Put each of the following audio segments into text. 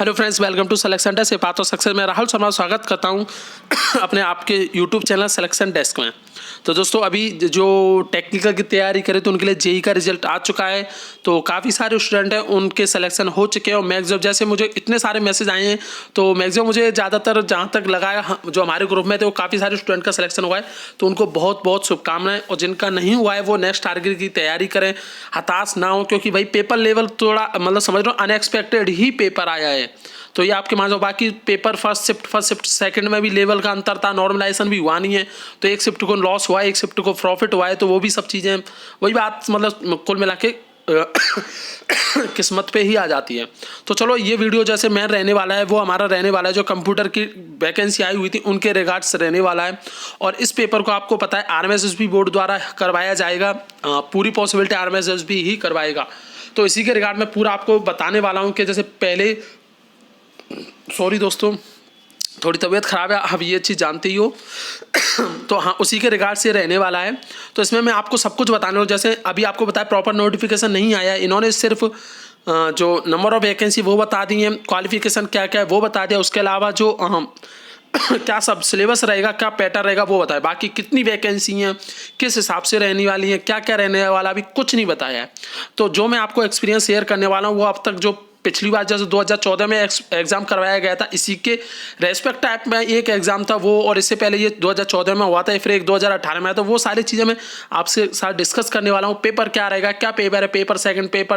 Hello friends, welcome to selection desk. Path of success में राहुल शर्मा स्वागत करता हूं अपने आपके यूट्यूब चैनल सिलेक्शन डेस्क में। तो दोस्तों, अभी जो टेक्निकल की तैयारी करें तो उनके लिए जेई का रिजल्ट आ चुका है। तो काफ़ी सारे स्टूडेंट हैं, उनके सिलेक्शन हो चुके हैं। और मैक्सिमम जैसे मुझे इतने सारे मैसेज आए हैं, तो मैक्सिमम मुझे ज़्यादातर जहाँ तक लगा है जो हमारे ग्रुप में थे, वो काफ़ी सारे स्टूडेंट का सिलेक्शन हुआ है। तो उनको बहुत बहुत शुभकामनाएं। और जिनका नहीं हुआ है वो नेक्स्ट टारगेट की तैयारी करें, हताश ना हो, क्योंकि भाई पेपर लेवल थोड़ा मतलब समझ लो अनएक्सपेक्टेड ही पेपर आया है। तो ये आपके मान लो, बाकी पेपर फर्स्ट शिफ्ट सेकंड में भी लेवल का अंतर था, नॉर्मलाइजेशन भी हुआ नहीं है। तो एक शिफ्ट को लॉस हुआ है, एक शिफ्ट को प्रॉफिट हुआ है। तो वो भी सब चीज़ें वही बात मतलब कुल मिला के किस्मत पे ही आ जाती है। तो चलो, ये वीडियो जैसे मैं रहने वाला है वो हमारा रहने वाला है, जो कंप्यूटर की वैकेंसी आई हुई थी उनके रिगार्ड्स रहने वाला है। और इस पेपर को आपको पता है RMSSB बोर्ड द्वारा करवाया जाएगा। पूरी पॉसिबिलिटी RMSSB ही करवाएगा। तो इसी के रिगार्ड में पूरा आपको बताने वाला हूँ कि जैसे पहले, सॉरी दोस्तों, थोड़ी तबीयत ख़राब है, आप ये चीज़ जानते ही हो। तो हाँ, उसी के रिगार्ड से रहने वाला है। तो इसमें मैं आपको सब कुछ बताने वाला हूँ। जैसे अभी आपको बताया, प्रॉपर नोटिफिकेशन नहीं आया, इन्होंने सिर्फ जो नंबर ऑफ वैकेंसी वो बता दी है, क्वालिफिकेशन क्या क्या है वो बता दिया। उसके अलावा जो क्या सब सिलेबस रहेगा, क्या पैटर्न रहेगा वो बताया। बाकी कितनी वैकेंसी हैं, किस हिसाब से रहने वाली हैं, क्या क्या रहने वाला, अभी कुछ नहीं बताया है। तो जो मैं आपको एक्सपीरियंस शेयर करने वाला हूँ, वो अब तक जो पिछली बार जैसे 2014 में एग्ज़ाम करवाया गया था, इसी के रेस्पेक्ट टाइप में एक एग्ज़ाम था वो, और इससे पहले ये 2014 में हुआ था, फिर एक 2018 में आया। तो वो सारी चीज़ें मैं आपसे साथ डिस्कस करने वाला हूँ। पेपर क्या रहेगा, क्या पेपर है, पेपर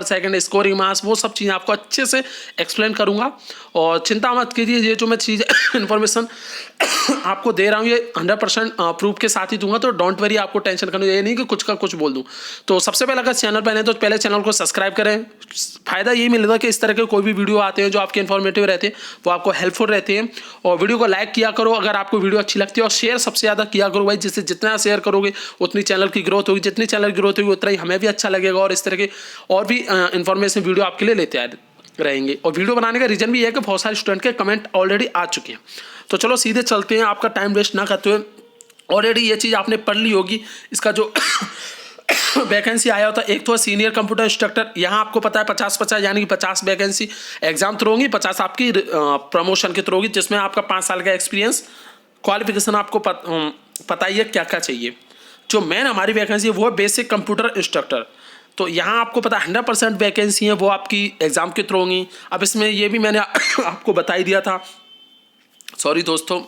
सेकंड, स्कोरिंग मार्क्स, वो सब चीज़ें आपको अच्छे से एक्सप्लेन करूँगा। और चिंता मत कीजिए, ये जो मैं चीज़ इन्फॉर्मेशन आपको दे रहा हूँ ये 100% प्रूफ के साथ ही दूंगा। तो डोंट वरी, आपको टेंशन करनी, ये नहीं कि कुछ का कुछ बोल दूँ। तो सबसे पहले, अगर चैनल पर आए तो पहले चैनल को सब्सक्राइब करें। फ़ायदा यही मिलेगा कि इस तरह के कोई भी वीडियो आते हैं जो आपके इन्फॉर्मेटिव रहते हैं, वो आपको हेल्पफुल रहते हैं। और वीडियो को लाइक किया करो अगर आपको वीडियो अच्छी लगती है, और शेयर सबसे ज़्यादा किया करो भाई। जिससे जितना शेयर करोगे उतनी चैनल की ग्रोथ होगी, जितनी चैनल की ग्रोथ होगी उतना ही हमें भी अच्छा लगेगा। और इस तरह के और भी इन्फॉर्मेशन वीडियो आपके लिए लेते रहेंगे। और वीडियो बनाने का रीज़न भी है कि बहुत सारे स्टूडेंट के कमेंट ऑलरेडी आ चुके हैं। तो चलो सीधे चलते हैं, आपका टाइम वेस्ट ना करते हुए। ऑलरेडी ये चीज़ आपने पढ़ ली होगी, इसका जो वैकेंसी आया होता है। एक तो सीनियर कंप्यूटर इंस्ट्रक्टर, यहाँ आपको पता है 50-50 यानी कि 50 वैकेंसी एग्जाम थ्रू होंगी, 50 आपकी प्रमोशन के थ्रू होगी, जिसमें आपका 5 साल का एक्सपीरियंस, क्वालिफिकेशन आपको पता ही है क्या क्या चाहिए। जो मेन हमारी वैकेंसी है वो है बेसिक कंप्यूटर इंस्ट्रक्टर। तो यहाँ आपको पता है 100% वैकेंसी है वो आपकी एग्ज़ाम के थ्रू होंगी। अब इसमें ये भी मैंने आपको बता ही दिया था, सॉरी दोस्तों,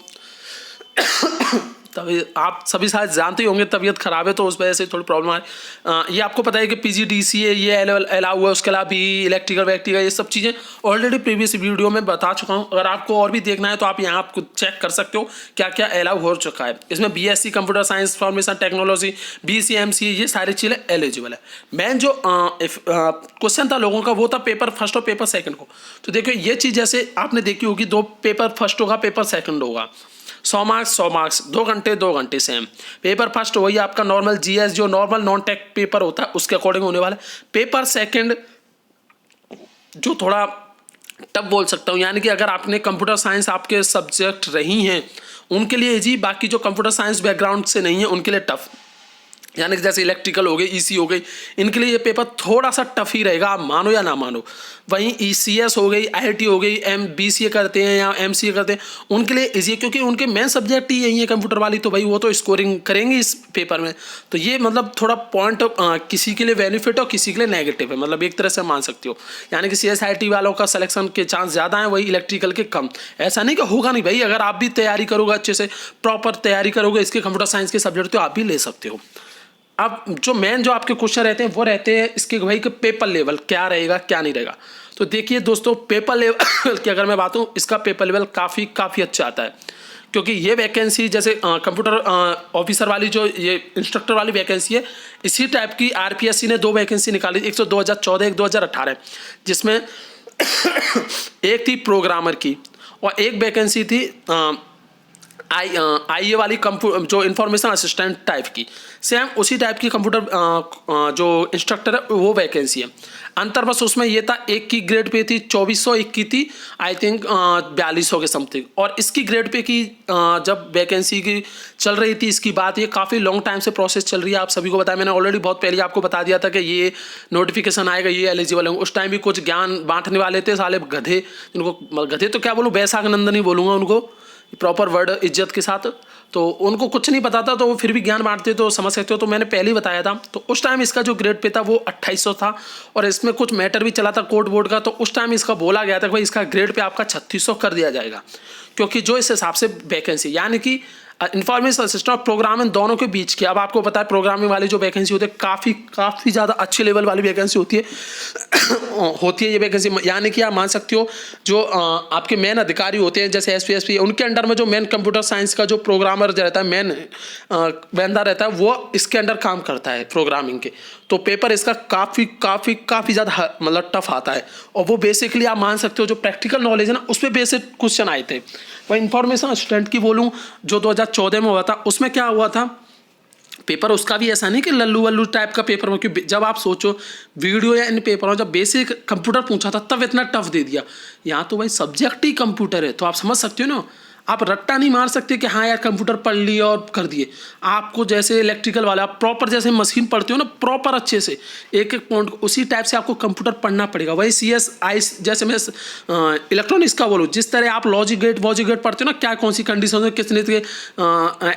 तभी आप सभी शायद जानते ही होंगे तबीयत ख़राब है तो उस वजह से थोड़ी प्रॉब्लम आ रही। ये आपको पता है कि PGDCA ये अलाउ हुआ है, उसके अलावा भी इलेक्ट्रिकल वैक्ट्रिकल ये सब चीज़ें ऑलरेडी प्रीवियस वीडियो में बता चुका हूँ। अगर आपको और भी देखना है तो आप यहाँ आपको चेक कर सकते हो क्या क्या अलाउ हो चुका है। इसमें BSc computer science, information technology, BC MCA, ये सारी चीज़ें एलिजिबल है। मेन जो क्वेश्चन था लोगों का वो था पेपर फर्स्ट और पेपर सेकंड को। तो देखिए, ये चीज़ जैसे आपने देखी होगी, 2 पेपर फर्स्ट होगा, पेपर सेकंड होगा, 100 मार्क्स 2 घंटे सेम। पेपर फर्स्ट वही आपका नॉर्मल GS जो नॉर्मल नॉन टेक पेपर होता है उसके अकॉर्डिंग होने वाला है। पेपर सेकंड जो थोड़ा टफ बोल सकता हूँ, यानी कि अगर आपने कंप्यूटर साइंस आपके सब्जेक्ट रही हैं उनके लिए इजी, बाकी जो कंप्यूटर साइंस बैकग्राउंड से नहीं है उनके लिए टफ, यानी कि जैसे इलेक्ट्रिकल हो गई, EC हो गई, इनके लिए ये पेपर थोड़ा सा टफ ही रहेगा, आप मानो या ना मानो। वहीं ECS हो गई, IIT हो गई, BCA करते हैं या MCA करते हैं, उनके लिए ईजी है, क्योंकि उनके मेन सब्जेक्ट ही यही है कंप्यूटर वाली। तो भाई वो तो स्कोरिंग करेंगे इस पेपर में। तो ये मतलब थोड़ा पॉइंट किसी के लिए बेनिफिट और किसी के लिए नेगेटिव है, मतलब एक तरह से मान सकते हो। यानी कि CSIT वालों का सिलेक्शन के चांस ज़्यादा हैं, वही इलेक्ट्रिकल के कम। ऐसा नहीं कि होगा नहीं भाई, अगर आप भी तैयारी करोगे, अच्छे से प्रॉपर तैयारी करोगे इसके कंप्यूटर साइंस के सब्जेक्ट, तो आप भी ले सकते हो। अब जो मेन जो आपके क्वेश्चन रहते हैं वो रहते हैं इसके भाई कि पेपर लेवल क्या रहेगा क्या नहीं रहेगा। तो देखिए दोस्तों, पेपर लेवल की अगर मैं बात हूँ, इसका पेपर लेवल काफ़ी अच्छा आता है, क्योंकि ये वैकेंसी जैसे कंप्यूटर ऑफिसर वाली जो ये इंस्ट्रक्टर वाली वैकेंसी है, इसी टाइप की RPSC ने 2 वैकेंसी निकाली, एक तो 2014 एक 2018, जिसमें एक थी प्रोग्रामर की और एक वैकेंसी थी आई वाली जो इंफॉर्मेशन असिस्टेंट टाइप की, सेम उसी टाइप की कंप्यूटर जो इंस्ट्रक्टर है वो वैकेंसी है। अंतर बस उसमें ये था, एक की ग्रेड पे थी 2400, एक की थी आई थिंक 4200 के समथिंग। और इसकी ग्रेड पे की जब वैकेंसी की चल रही थी, इसकी बात ये काफ़ी लॉन्ग टाइम से प्रोसेस चल रही है, आप सभी को बताया मैंने ऑलरेडी, बहुत पहले आपको बता दिया था कि ये नोटिफिकेशन आएगा, ये एलिजिबल होंगे। उस टाइम भी कुछ ज्ञान बांटने वाले थे साले गधे, जिनको गधे तो क्या बोलूँ, बैसाख नंदन ही बोलूँगा उनको, प्रॉपर वर्ड इज्जत के साथ। तो उनको कुछ नहीं पता था, तो वो फिर भी ज्ञान बांटते, तो समझ सकते हो। तो मैंने पहले ही बताया था, तो उस टाइम इसका जो ग्रेड पे था वो 2800 था, और इसमें कुछ मैटर भी चला था कोर्ट बोर्ड का। तो उस टाइम इसका बोला गया था कि भाई इसका ग्रेड पे आपका 3600 कर दिया जाएगा, क्योंकि जो इस हिसाब से वैकेंसी, यानी कि इन्फॉर्मेशन सिस्टम और प्रोग्रामिंग दोनों के बीच की। अब आपको पता है प्रोग्रामिंग वाली जो वैकेंसी होती है काफ़ी ज़्यादा अच्छे लेवल वाली वैकेंसी होती है ये वैकेंसी। यानी कि आप मान सकते हो जो आपके मेन अधिकारी होते हैं जैसे एसपी, उनके अंडर में जो मेन कंप्यूटर साइंस का जो प्रोग्रामर रहता है, मेन बंदा रहता है, वो इसके अंडर काम करता है प्रोग्रामिंग के। तो पेपर इसका काफ़ी ज़्यादा मतलब टफ आता है, और वो बेसिकली आप मान सकते हो जो प्रैक्टिकल नॉलेज है ना, उस पर बेसिक क्वेश्चन आए थे। वही इंफॉर्मेशन असिस्टेंट की बोलूँ जो 2014 में हुआ था, उसमें क्या हुआ था, पेपर उसका भी ऐसा नहीं कि लल्लू वल्लू टाइप का पेपर हो, क्योंकि जब आप सोचो वीडियो या इन पेपरों जब बेसिक कंप्यूटर पूछा था तब इतना टफ दे दिया। यहाँ तो भाई सब्जेक्ट ही कंप्यूटर है, तो आप समझ सकते हो ना, आप रट्टा नहीं मार सकते कि हाँ यार कंप्यूटर पढ़ लिया और कर दिए। आपको जैसे इलेक्ट्रिकल वाला आप प्रॉपर जैसे मशीन पढ़ते हो ना, प्रॉपर अच्छे से एक एक पॉइंट, उसी टाइप से आपको कंप्यूटर पढ़ना पड़ेगा। वही CSI जैसे मैं इलेक्ट्रॉनिक्स का बोलूँ, जिस तरह आप लॉजिक गेट पढ़ते हो ना, क्या कौन सी कंडीशन है, कितने से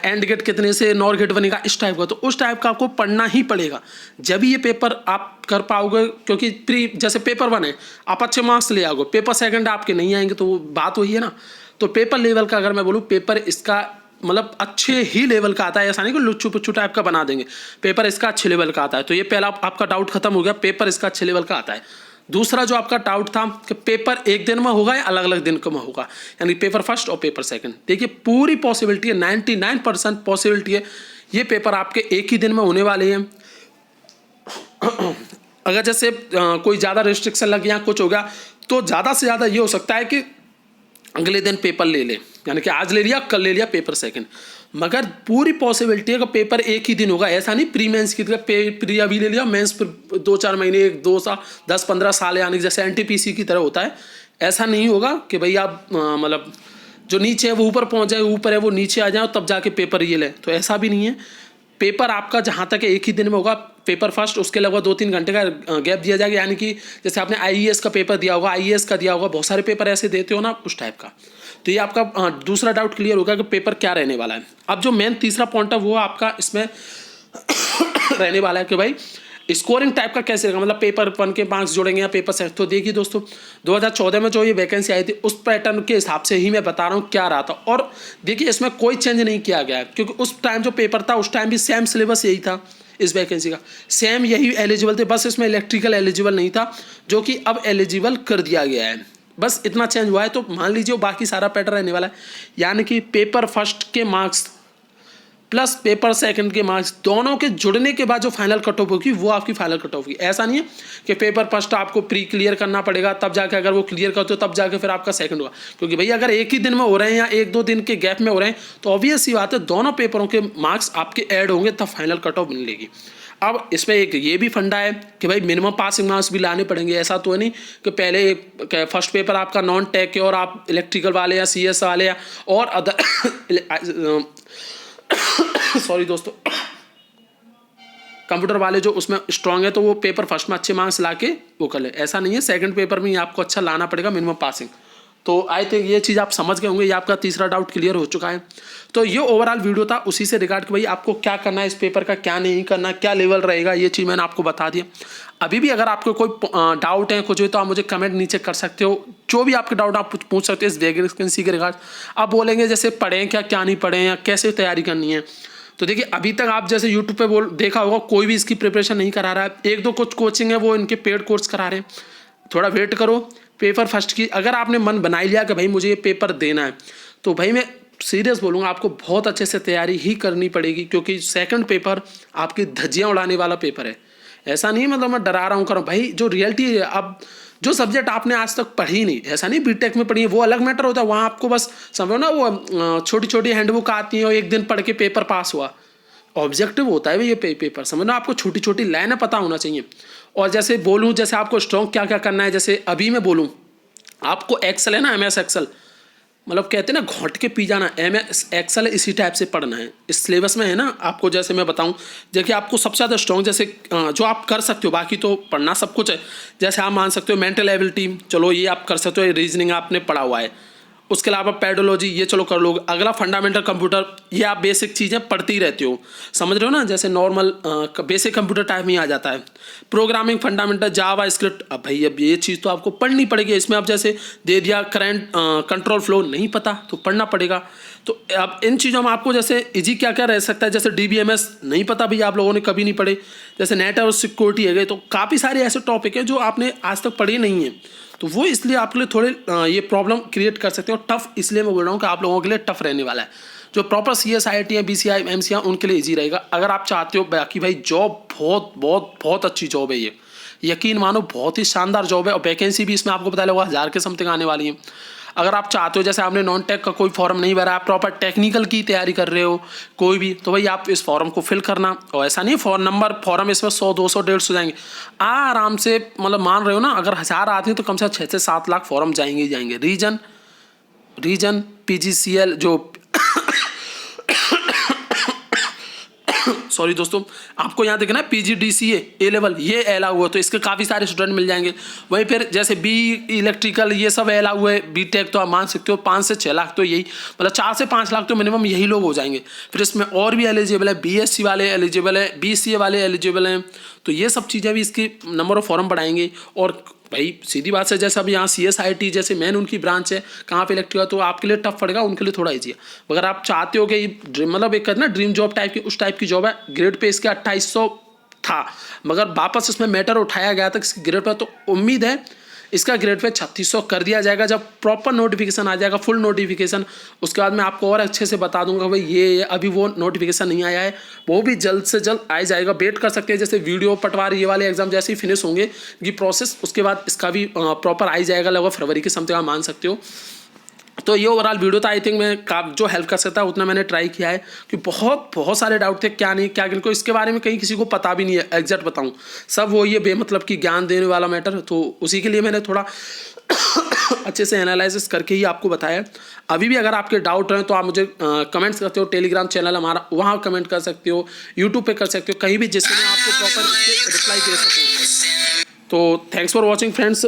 एंड गेट कितने से नॉर गेट बनेगा, इस टाइप का, तो उस टाइप का आपको पढ़ना ही पड़ेगा, जब ये पेपर आप कर पाओगे। क्योंकि जैसे पेपर 1 है, आप अच्छे मार्क्स ले आओगे, पेपर 2 आपके नहीं आएंगे, तो बात वही है ना। तो पेपर लेवल का अगर मैं बोलूँ, पेपर इसका मतलब अच्छे ही लेवल का आता है, ऐसा नहीं कि लुच्चू पुच्चू टाइप का बना देंगे, पेपर इसका अच्छे लेवल का आता है। तो ये पहला आपका डाउट खत्म हो गया, पेपर इसका अच्छे लेवल का आता है। दूसरा जो आपका डाउट था कि पेपर एक दिन में होगा या अलग अलग दिन में होगा, यानी पेपर फर्स्ट और पेपर सेकंड, देखिए पूरी पॉसिबिलिटी है, 99% पॉसिबिलिटी है ये पेपर आपके एक ही दिन में होने वाले हैं। अगर जैसे कोई ज़्यादा रिस्ट्रिक्शन लग गया, कुछ हो गया, तो ज़्यादा से ज़्यादा ये हो सकता है कि अगले दिन पेपर ले ले, यानी कि आज ले लिया कल ले लिया पेपर सेकंड, मगर पूरी पॉसिबिलिटी है कि पेपर एक ही दिन होगा। ऐसा नहीं प्री मेंस की तरह प्री अभी ले लिया, मेंस पर 2-4 महीने 1-2 साल 10-15 साल, यानी जैसे NTPC की तरह होता है। ऐसा नहीं होगा कि भाई आप मतलब जो नीचे है वो ऊपर पहुंच जाए, ऊपर है वो नीचे आ जाए तब जाके पेपर ये लें, तो ऐसा भी नहीं है। पेपर आपका जहाँ तक एक ही दिन में होगा, पेपर फर्स्ट, उसके अलावा 2-3 घंटे का गैप दिया जाएगा, यानी कि जैसे आपने IAS का पेपर दिया होगा, IAS का दिया होगा, बहुत सारे पेपर ऐसे देते हो ना, उस टाइप का। तो ये आपका दूसरा डाउट क्लियर होगा कि पेपर क्या रहने वाला है। अब जो मेन तीसरा पॉइंट है वो आपका इसमें रहने वाला है कि भाई स्कोरिंग टाइप का कैसे रहेगा, मतलब पेपर 1 के मार्क्स जोड़ेंगे या पेपर सेट। तो देखिए दोस्तों, 2014 में जो ये वैकेंसी आई थी उस पैटर्न के हिसाब से ही मैं बता रहा हूँ क्या रहा था। और देखिए इसमें कोई चेंज नहीं किया गया है, क्योंकि उस टाइम जो पेपर था उस टाइम भी सेम सिलेबस यही था, इस वैकेंसी का सेम यही एलिजिबल थे, बस इसमें इलेक्ट्रिकल एलिजिबल नहीं था, जो कि अब एलिजिबल कर दिया गया है, बस इतना चेंज हुआ है। तो मान लीजिए बाकी सारा पैटर्न रहने वाला है, यानी कि पेपर फर्स्ट के मार्क्स प्लस पेपर सेकंड के मार्क्स दोनों के जुड़ने के बाद जो फाइनल कट ऑफ होगी वो आपकी फाइनल कट ऑफ होगी। ऐसा नहीं है कि पेपर फर्स्ट आपको प्री क्लियर करना पड़ेगा, तब जाके अगर वो क्लियर करते हो तब जाके फिर आपका सेकंड होगा, क्योंकि भैया अगर एक ही दिन में हो रहे हैं या 1-2 दिन के गैप में हो रहे हैं तो ऑब्वियस सी बात है दोनों पेपरों के मार्क्स आपके ऐड होंगे, तब फाइनल कट ऑफ मिलेगी। अब इसमें एक ये भी फंडा है कि भाई मिनिमम पासिंग मार्क्स भी लाने पड़ेंगे। ऐसा तो है नहीं कि पहले फर्स्ट पेपर आपका नॉन टेक है और आप इलेक्ट्रिकल वाले या CS वाले या और अदर सॉरी दोस्तों, कंप्यूटर वाले जो उसमें स्ट्रांग है तो वो पेपर फर्स्ट में अच्छे मार्क्स लाके वो कर ले। ऐसा नहीं है, सेकंड पेपर में ही आपको अच्छा लाना पड़ेगा मिनिमम पासिंग। तो आई थिंक ये चीज़ आप समझ गए होंगे, ये आपका तीसरा डाउट क्लियर हो चुका है। तो ये ओवरऑल वीडियो था उसी से रिगार्ड कि भाई आपको क्या करना है इस पेपर का, क्या नहीं करना, क्या लेवल रहेगा, ये चीज़ मैंने आपको बता दिया। अभी भी अगर आपको कोई डाउट है कुछ भी तो आप मुझे कमेंट नीचे कर सकते हो, जो भी आपके डाउट आप पूछ सकते हो इस वैकेंसी के रिगार्ड। आप बोलेंगे जैसे पढ़ें क्या नहीं पढ़ें या कैसे तैयारी करनी है। तो देखिए अभी तक आप जैसे यूट्यूब पे देखा होगा कोई भी इसकी प्रिपरेशन नहीं करा रहा है, 1-2 कुछ कोचिंग है वो इनके पेड कोर्स करा रहे हैं। थोड़ा वेट करो पेपर फर्स्ट की, अगर आपने मन बना लिया कि भाई मुझे ये पेपर देना है तो भाई मैं सीरियस बोलूँगा आपको बहुत अच्छे से तैयारी ही करनी पड़ेगी, क्योंकि सेकंड पेपर आपकी धज्जियाँ उड़ाने वाला पेपर है। ऐसा नहीं मतलब मैं डरा रहा हूँ कर भाई, जो रियलिटी है अब जो सब्जेक्ट आपने आज तक पढ़ी नहीं, ऐसा नहीं बीटेक में पढ़ी है वो अलग मैटर होता है, वहाँ आपको बस समझो ना वो छोटी छोटी हैंडबुक आती है और एक दिन पढ़ के पेपर पास हुआ। ऑब्जेक्टिव होता है भाई ये पेपर, समझना आपको छोटी छोटी लाइनें पता होना चाहिए। और जैसे बोलूँ, जैसे आपको स्ट्रॉन्ग क्या क्या करना है, जैसे अभी मैं बोलूँ आपको एक्सेल है ना, MS एक्सेल, मतलब कहते हैं ना घोंट के पी जाना, MS एक्सेल इसी टाइप से पढ़ना है, इस सिलेबस में है ना। आपको जैसे मैं बताऊं, देखिए आपको सबसे ज़्यादा स्ट्रॉन्ग जैसे जो आप कर सकते हो, बाकी तो पढ़ना सब कुछ है, जैसे आप मान सकते हो मेंटल एबिलिटी, चलो ये आप कर सकते हो, रीजनिंग आपने पढ़ा हुआ है। उसके अलावा पेडोलॉजी ये चलो कर लोगे। अगला फंडामेंटल कंप्यूटर, ये आप बेसिक चीज़ें पढ़ती रहते हो, समझ रहे हो ना, जैसे नॉर्मल बेसिक कंप्यूटर टाइप में आ जाता है। प्रोग्रामिंग फंडामेंटल जावा स्क्रिप्ट, अब भाई अब ये चीज़ तो आपको पढ़नी पड़ेगी। इसमें अब जैसे दे दिया करंट कंट्रोल फ्लो, नहीं पता तो पढ़ना पड़ेगा। तो अब इन चीज़ों में आपको जैसे इजी क्या क्या रह सकता है, जैसे DBMS नहीं पता भैया आप लोगों ने कभी नहीं पढ़े, जैसे नेट और सिक्योरिटी है गए, तो काफ़ी सारे ऐसे टॉपिक हैं जो आपने आज तक पढ़े नहीं है, तो वो इसलिए आपके लिए थोड़े ये प्रॉब्लम क्रिएट कर सकते हो। टफ इसलिए मैं बोल रहा हूँ कि आप लोगों के लिए टफ रहने वाला है। जो प्रॉपर CS IIT है, BCI MCI उनके लिए इजी रहेगा अगर आप चाहते हो। बाकी भाई जॉब बहुत बहुत बहुत अच्छी जॉब है ये, यकीन मानो बहुत ही शानदार जॉब है। और वैकेंसी भी इसमें आपको पता लगा 1000 के समथिंग आने वाली है। अगर आप चाहते हो, जैसे आपने नॉन टेक का कोई फॉर्म नहीं भरा, आप प्रॉपर टेक्निकल की तैयारी कर रहे हो कोई भी, तो भाई आप इस फॉर्म को फिल करना। और ऐसा नहीं फॉर्म इसमें 100 200 150 जाएंगे आराम से, मतलब मान रहे हो ना, अगर 1000 आते हैं तो कम से कम 6 से 7 लाख फॉर्म जाएंगे ही जाएंगे। रीजन PGCL जो सॉरी दोस्तों, आपको यहाँ देखना है PGDCA A लेवल, ये एला हुआ, तो इसके काफ़ी सारे स्टूडेंट मिल जाएंगे। वहीं फिर जैसे B इलेक्ट्रिकल ये सब एला हुआ है, BTech तो आप मान सकते हो 5 से 6 लाख, तो यही मतलब 4 से 5 लाख तो मिनिमम यही लोग हो जाएंगे। फिर इसमें और भी एलिजिबल है, BSc वाले एलिजिबल है, BCA वाले एलिजिबल हैं, तो ये सब चीज़ें भी इसकी नंबर ऑफ फॉर्म बढ़ाएंगे। और भाई सीधी बात है, जैसे अब यहाँ CS IIT जैसे मेन उनकी ब्रांच है कहाँ पे इलेक्ट्रिकल, तो आपके लिए टफ पड़ेगा, उनके लिए थोड़ा ईजी है। अगर आप चाहते हो कि मतलब एक ना ड्रीम जॉब टाइप की, उस टाइप की जॉब है, ग्रेड पे इसके 2800 था, मगर वापस इसमें मैटर उठाया गया था इसकी ग्रेड पर, तो उम्मीद है इसका ग्रेड पे 3600 कर दिया जाएगा जब प्रॉपर नोटिफिकेशन आ जाएगा, फुल नोटिफिकेशन। उसके बाद मैं आपको और अच्छे से बता दूंगा भाई ये अभी वो नोटिफिकेशन नहीं आया है, वो भी जल्द से जल्द आ जाएगा, वेट कर सकते हैं। जैसे वीडियो पटवारी ये वाले एग्जाम जैसे ही फिनिश होंगे ये प्रोसेस, उसके बाद इसका भी प्रॉपर आ जाएगा, लगभग फरवरी के समथिंग आप मान सकते हो। तो ये ओवरऑल वीडियो था, आई थिंक मैं जो हेल्प कर सकता है उतना मैंने ट्राई किया है, कि बहुत सारे डाउट थे क्या नहीं क्या किनको, इसके बारे में कहीं किसी को पता भी नहीं है एग्जैक्ट बताऊं, सब वो ये बेमतलब की ज्ञान देने वाला मैटर, तो उसी के लिए मैंने थोड़ा अच्छे से एनालिसिस करके ही आपको बताया। अभी भी अगर आपके डाउट हैं तो आप मुझे कमेंट्स करते हो, टेलीग्राम चैनल हमारा वहाँ कमेंट कर सकते हो, यूट्यूब पे कर सकते हो, कहीं भी, जिससे मैं आपको प्रॉपर रिप्लाई दे सकूँ। तो थैंक्स फॉर वॉचिंग फ्रेंड्स।